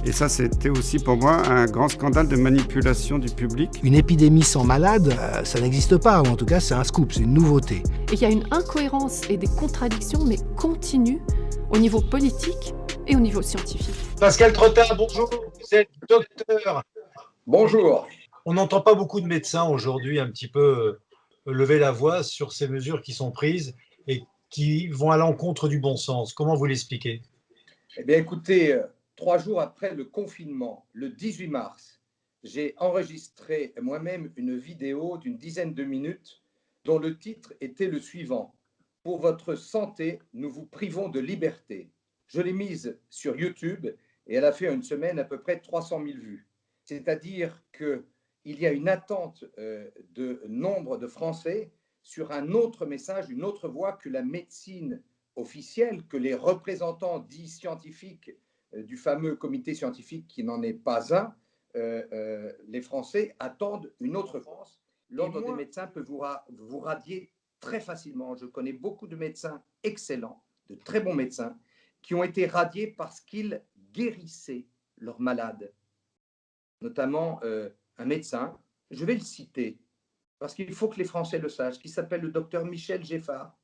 Et ça, c'était aussi pour moi un grand scandale de manipulation du public. Une épidémie sans malade, ça n'existe pas, ou en tout cas c'est un scoop, c'est une nouveauté. Et il y a une incohérence et des contradictions, mais continues, au niveau politique et au niveau scientifique. Pascal Trottin, bonjour, vous êtes docteur. Bonjour. On n'entend pas beaucoup de médecins aujourd'hui un petit peu lever la voix sur ces mesures qui sont prises et qui vont à l'encontre du bon sens. Comment vous l'expliquez? Eh bien, écoutez, 3 jours après le confinement, le 18 mars, j'ai enregistré moi-même une vidéo d'une dizaine de minutes dont le titre était le suivant: Pour votre santé, nous vous privons de liberté. Je l'ai mise sur YouTube et elle a fait en une semaine à peu près 300 000 vues. C'est-à-dire qu'il y a une attente de nombre de Français sur un autre message, une autre voie que la médecine officielle, que les représentants dits scientifiques du fameux comité scientifique qui n'en est pas un. Les Français attendent une autre France. L'ordre des médecins peut vous radier très facilement. Je connais beaucoup de médecins excellents, de très bons médecins, qui ont été radiés parce qu'ils guérissaient leurs malades. Notamment un médecin, je vais le citer, parce qu'il faut que les Français le sachent, qui s'appelle le docteur Michel Geffard,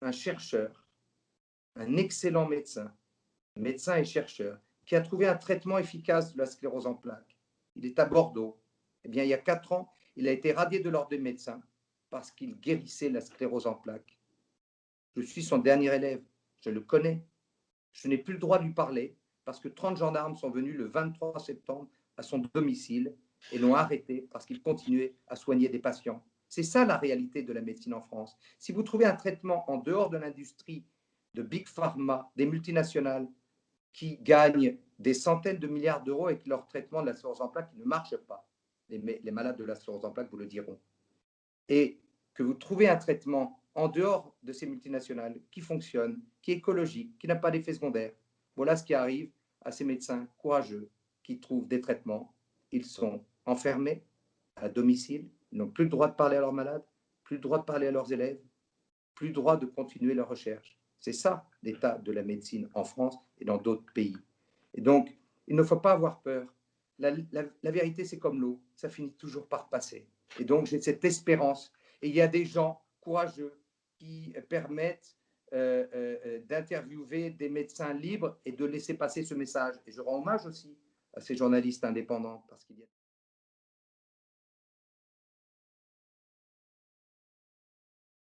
un chercheur, un excellent médecin et chercheur, qui a trouvé un traitement efficace de la sclérose en plaques. Il est à Bordeaux. Eh bien, il y a 4 ans, il a été radié de l'ordre des médecins parce qu'il guérissait la sclérose en plaques. Je suis son dernier élève, je le connais. Je n'ai plus le droit de lui parler parce que 30 gendarmes sont venus le 23 septembre à son domicile et l'ont arrêté parce qu'il continuait à soigner des patients. C'est ça la réalité de la médecine en France. Si vous trouvez un traitement en dehors de l'industrie de Big Pharma, des multinationales, qui gagnent des centaines de milliards d'euros avec leur traitement de la sclérose en plaques qui ne marche pas. Les malades de la sclérose en plaques vous le diront. Et que vous trouvez un traitement en dehors de ces multinationales qui fonctionne, qui est écologique, qui n'a pas d'effet secondaire. Voilà ce qui arrive à ces médecins courageux qui trouvent des traitements. Ils sont enfermés à domicile, ils n'ont plus le droit de parler à leurs malades, plus le droit de parler à leurs élèves, plus le droit de continuer leur recherche. C'est ça l'état de la médecine en France et dans d'autres pays. Et donc, il ne faut pas avoir peur. La vérité, c'est comme l'eau, ça finit toujours par passer. Et donc, j'ai cette espérance. Et il y a des gens courageux qui permettent d'interviewer des médecins libres et de laisser passer ce message. Et je rends hommage aussi à ces journalistes indépendants parce qu'il y a